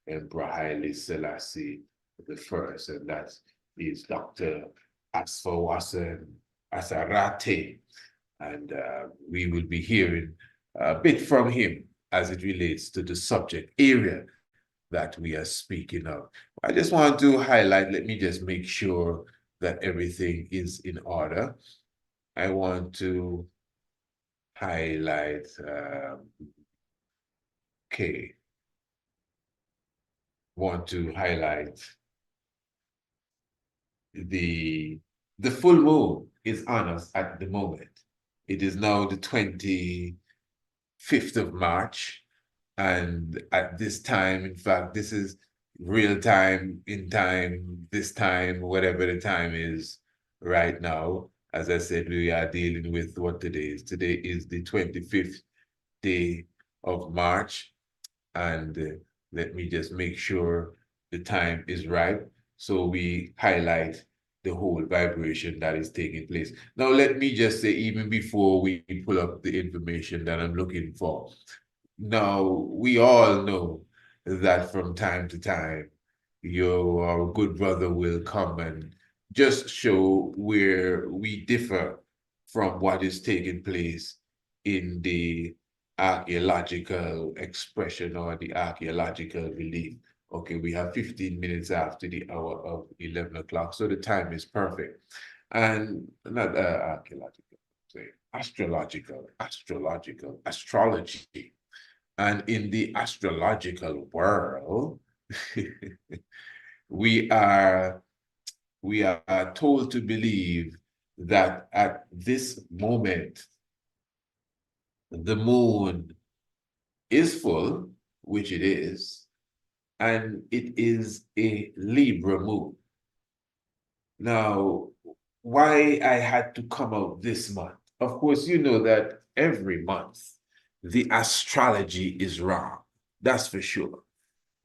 Emperor Haile Selassie the First, and that is Dr. Asfawasan Asarate. And we will be hearing a bit from him as it relates to the subject area that we are speaking of. I just want to highlight, let me just make sure that everything is in order. I want to highlight, okay, want to highlight the full moon is on us at the moment. It is now the 25th of March. And at this time, in fact, this is real time, in time, this time, whatever the time is right now. As I said, we are dealing with what today is. Today is the 25th day of March. And let me just make sure the time is right. So we highlight the whole vibration that is taking place. Now, let me just say, even before we pull up the information that I'm looking for, now we all know that from time to time, your good brother will come and just show where we differ from what is taking place in the archaeological expression or the archaeological belief. Okay, we have 15 minutes after the hour of 11 o'clock, so the time is perfect. And not archaeological, say astrological, astrology. And in the astrological world, we are told to believe that at this moment, the moon is full, which it is, and it is a Libra moon. Now, why I had to come out this month? Of course, you know that every month the astrology is wrong. That's for sure.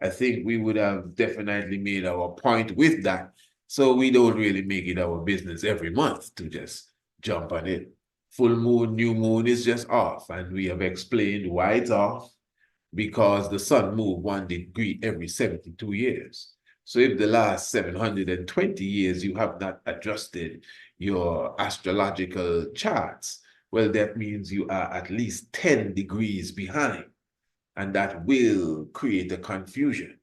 I think we would have definitely made our point with that. So we don't really make it our business every month to just jump on it. Full moon, new moon is just off. And we have explained why it's off, because the sun moved 1 degree every 72 years. So if the last 720 years you have not adjusted your astrological charts, well, that means you are at least 10 degrees behind, and that will create a confusion.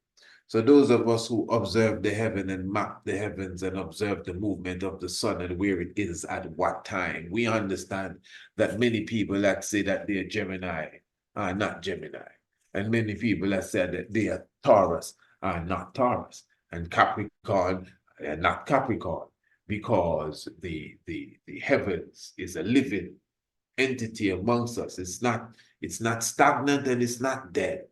So those of us who observe the heaven and map the heavens and observe the movement of the sun and where it is at what time, we understand that many people that say that they're Gemini are not Gemini. And many people that said that they are Taurus are not Taurus. And Capricorn are not Capricorn, because the heavens is a living entity amongst us. It's not stagnant and it's not dead.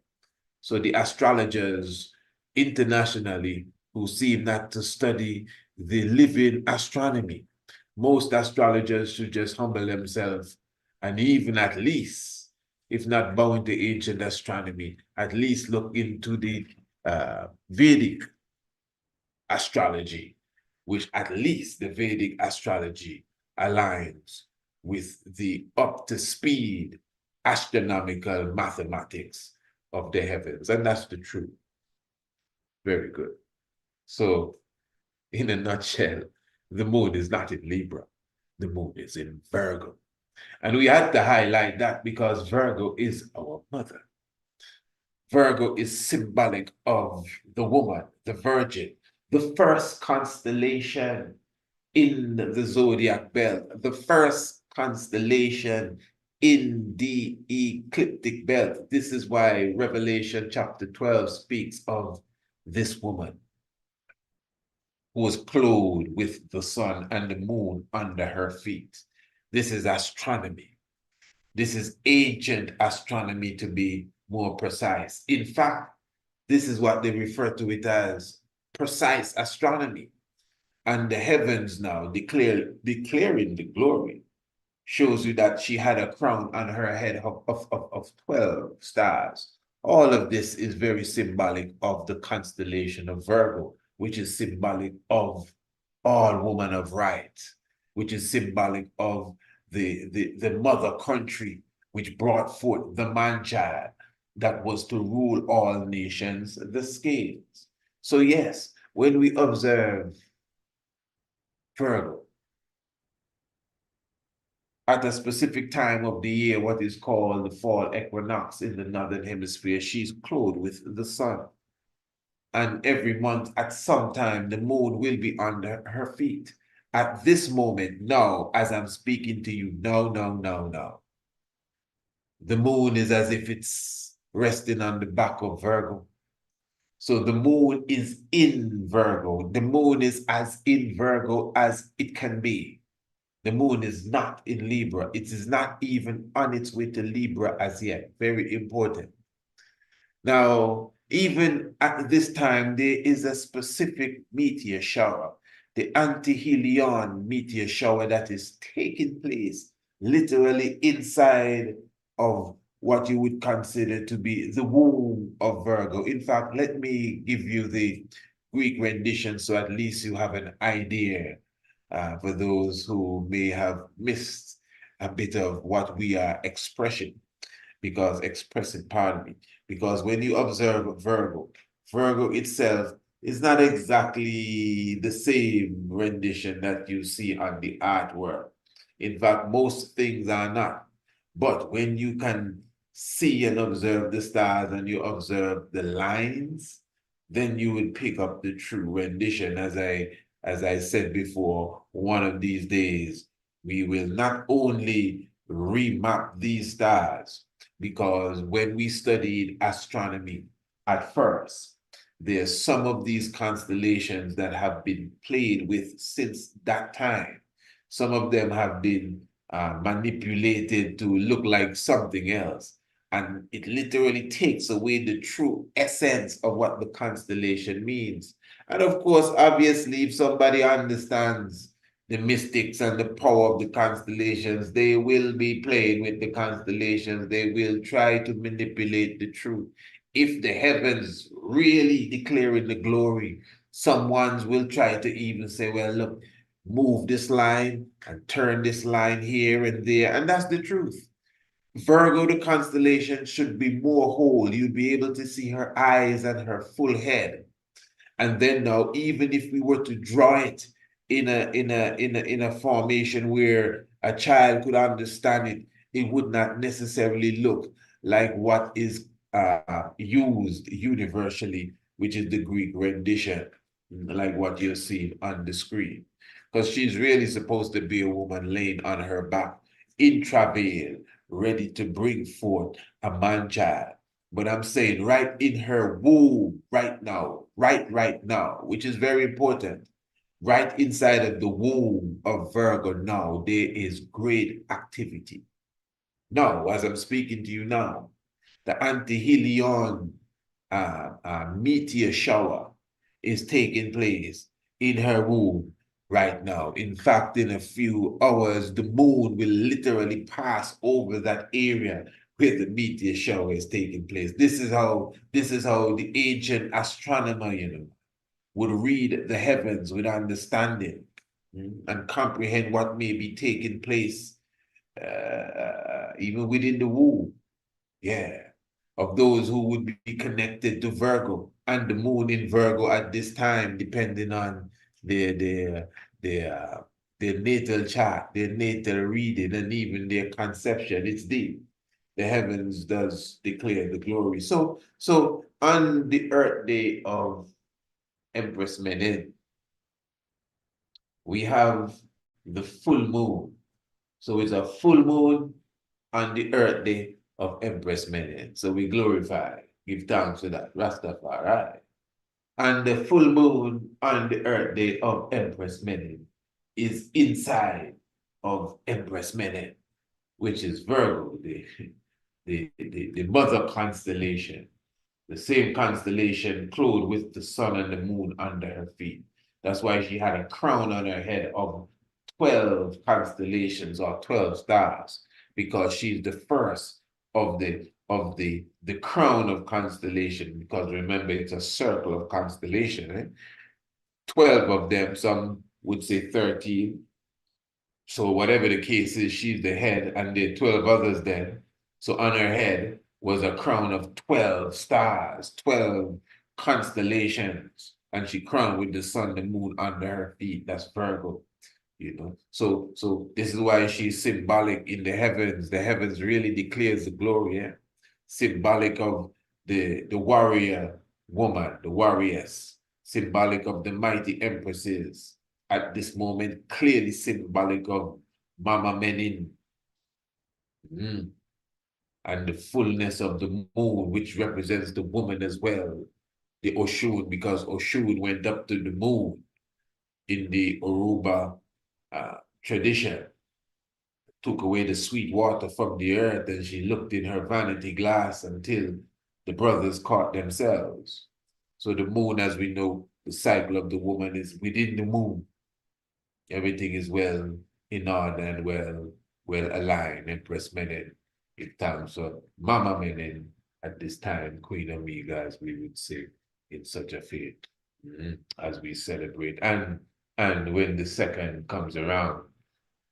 So the astrologers internationally who seem not to study the living astronomy, most astrologers should just humble themselves and even at least, if not bow into ancient astronomy, at least look into the Vedic astrology, which at least the Vedic astrology aligns with the up-to-speed astronomical mathematics of the heavens. And that's the truth. Very good. So, in a nutshell, the moon is not in Libra. The moon is in Virgo. And we had to highlight that because Virgo is our mother. Virgo is symbolic of the woman, the virgin, the first constellation in the zodiac belt, the first constellation in the ecliptic belt. This is why Revelation chapter 12 speaks of this woman who was clothed with the sun and the moon under her feet. This is astronomy. This is ancient astronomy, to be more precise. In fact, this is what they refer to it as precise astronomy. And the heavens now declaring the glory shows you that she had a crown on her head of 12 stars. All of this is very symbolic of the constellation of Virgo, which is symbolic of all woman of right, which is symbolic of the mother country, which brought forth the man child. that was to rule all nations, the scales. So yes, when we observe Virgo at a specific time of the year, what is called the fall equinox in the northern hemisphere, she's clothed with the sun. And every month at some time, the moon will be under her feet. At this moment, now, as I'm speaking to you, no. The moon is as if it's resting on the back of Virgo. So the moon is in Virgo. The moon is as in Virgo as it can be. The moon is not in Libra. It is not even on its way to Libra as yet. Very important. Now, even at this time, there is a specific meteor shower, the Antihelion meteor shower that is taking place literally inside of what you would consider to be the womb of Virgo. In fact, let me give you the Greek rendition so at least you have an idea for those who may have missed a bit of what we are expressing pardon me, because when you observe Virgo, Virgo itself is not exactly the same rendition that you see on the artwork. In fact, most things are not. But when you can see and observe the stars and you observe the lines, then you would pick up the true rendition. As I said before, one of these days, we will not only remap these stars, because when we studied astronomy at first, there's some of these constellations that have been played with since that time. Some of them have been manipulated to look like something else. And it literally takes away the true essence of what the constellation means. And of course, obviously, if somebody understands the mystics and the power of the constellations, they will be playing with the constellations. They will try to manipulate the truth. If the heavens really declaring the glory, some ones will try to even say, well, look, move this line and turn this line here and there. And that's the truth. Virgo, the constellation, should be more whole. You'd be able to see her eyes and her full head. And then now, even if we were to draw it in a formation where a child could understand it, it would not necessarily look like what is used universally, which is the Greek rendition, like what you're seeing on the screen. Because she's really supposed to be a woman laying on her back in travail, ready to bring forth a man child. But I'm saying right in her womb, right now, right now, which is very important. Right inside of the womb of Virgo now, there is great activity. Now, as I'm speaking to you now, the Antihelion meteor shower is taking place in her womb right now. In fact, in a few hours, the moon will literally pass over that area where the meteor shower is taking place. This is how the ancient astronomer, would read the heavens with understanding, and comprehend what may be taking place even within the womb. Yeah, of those who would be connected to Virgo and the moon in Virgo at this time, depending on their their their their natal chart, their natal reading, and even their conception. It's deep. The heavens does declare the glory. So on the Earth day of Empress Menen, we have the full moon. So it's a full moon on the Earth day of Empress Menen. So we glorify, give thanks to that, Rastafari. And the full moon on the Earth day of Empress Menen is inside of Empress Menen, which is Virgo, the mother constellation, the same constellation clothed with the sun and the moon under her feet. That's why she had a crown on her head of 12 constellations or 12 stars, because she's the first of the crown of constellation, because remember, it's a circle of constellation, eh? 12 of them, some would say 13. So whatever the case is, she's the head, and there are 12 others then. So on her head, was a crown of 12 stars, 12 constellations, and she crowned with the sun, the moon under her feet. That's Virgo, you know. So this is why she's symbolic in the heavens. The heavens really declares the glory, yeah? Symbolic of the warrior woman, the warriors, symbolic of the mighty empresses. At this moment, clearly symbolic of Mama Menen. And the fullness of the moon, which represents the woman as well. The Oshun, because Oshun went up to the moon in the Yoruba tradition, took away the sweet water from the earth, and she looked in her vanity glass until the brothers caught themselves. So the moon, as we know, the cycle of the woman is within the moon. Everything is well in order and well aligned. Empress Menen in terms of Mama Menen at this time, Queen Amiga, as we would say, in such a fate, as we celebrate. And when the second comes around,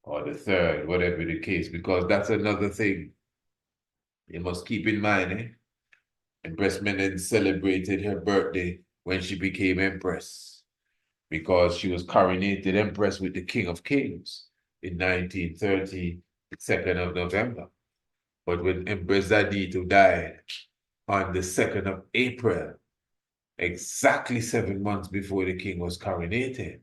or the third, whatever the case, because that's another thing you must keep in mind. Empress Menen celebrated her birthday when she became Empress, because she was coronated Empress with the King of Kings in 1930, the 2nd of November. But when Empress Zadito died on the 2nd of April, exactly 7 months before the king was coronated,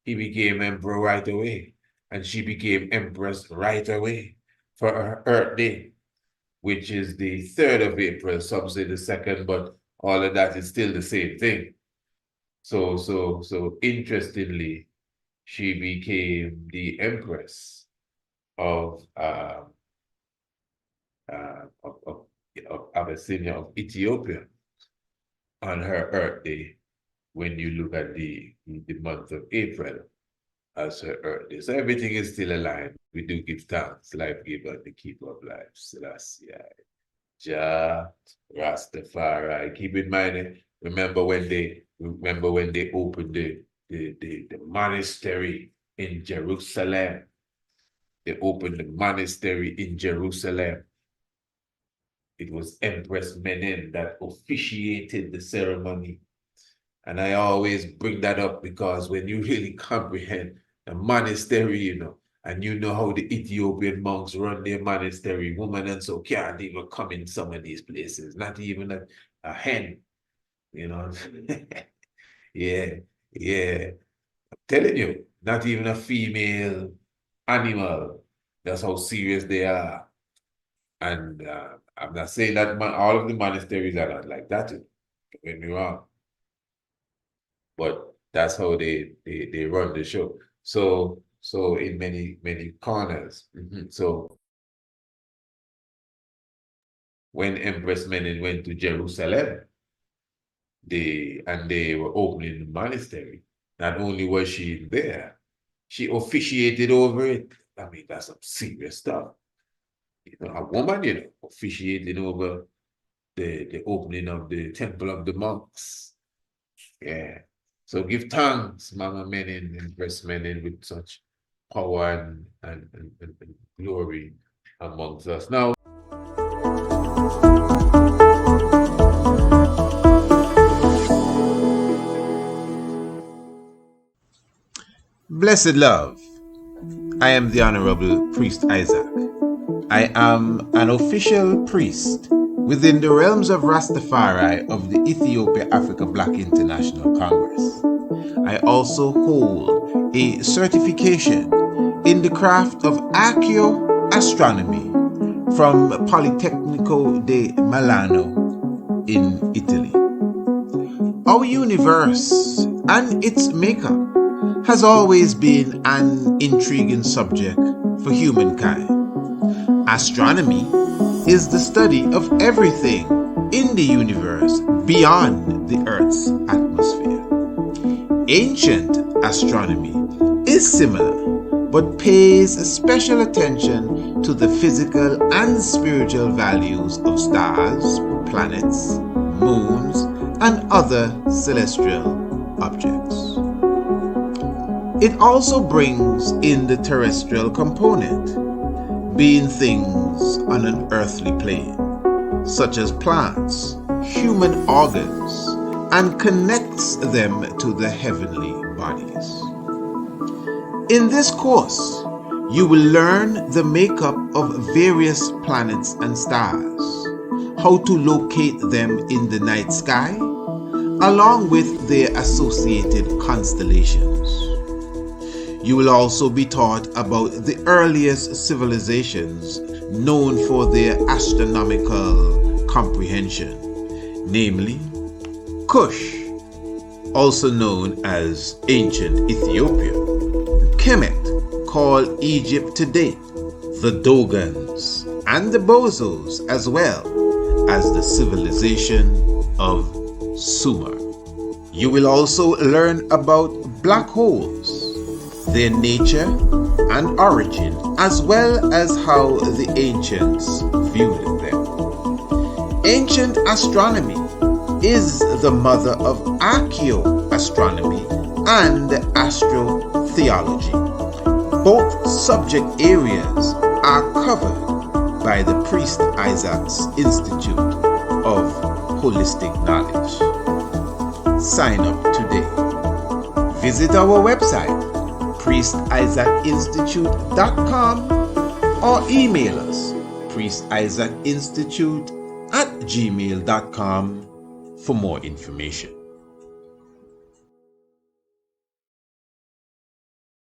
he became emperor right away, and she became empress right away for her Earth Day, which is the 3rd of April. Some say the 2nd, but all of that is still the same thing. So interestingly, she became the empress of Abyssinia, of Ethiopia, on her Earth Day, when you look at the month of April as her Earth Day. So everything is still aligned. We do give thanks, life giver, the keeper of life. Selassie, Jah, Rastafari. Keep in mind, remember when they opened the monastery in Jerusalem. They opened the monastery in Jerusalem. It was Empress Menen that officiated the ceremony. And I always bring that up because when you really comprehend a monastery, you know, and you know how the Ethiopian monks run their monastery, women and so can't even come in some of these places, not even a hen, you know. Yeah. I'm telling you, not even a female animal. That's how serious they are. And I'm not saying that all of the monasteries are not like that. Don't get me wrong. But that's how they run the show. So in many corners. So when Empress Menen went to Jerusalem, they were opening the monastery. Not only was she there, she officiated over it. I mean, that's some serious stuff. You know, a woman, you know, officiating over the opening of the Temple of the Monks. Yeah. So give thanks, Mama Menen, Empress Menen, with such power and glory amongst us. Now, blessed love, I am the Honorable Priest Isaac. I am an official priest within the realms of Rastafari of the Ethiopia Africa Black International Congress. I also hold a certification in the craft of Astronomy from Politecnico di Milano in Italy. Our universe and its makeup has always been an intriguing subject for humankind. Astronomy is the study of everything in the universe beyond the Earth's atmosphere. Ancient astronomy is similar, but pays special attention to the physical and spiritual values of stars, planets, moons, and other celestial objects. It also brings in the terrestrial component, being things on an earthly plane, such as plants, human organs, and connects them to the heavenly bodies. In this course, you will learn the makeup of various planets and stars, how to locate them in the night sky, along with their associated constellations. You will also be taught about the earliest civilizations known for their astronomical comprehension, namely Kush, also known as ancient Ethiopia, Kemet, called Egypt today, the Dogons, and the Bozos, as well as the civilization of Sumer. You will also learn about black holes, their nature and origin, as well as how the ancients viewed them. Ancient astronomy is the mother of archaeoastronomy and astrotheology. Both subject areas are covered by the Priest Isaac's Institute of Holistic Knowledge. Sign up today. Visit our website, priestisaacinstitute.com, or email us, priestisaacinstitute@gmail.com, for more information.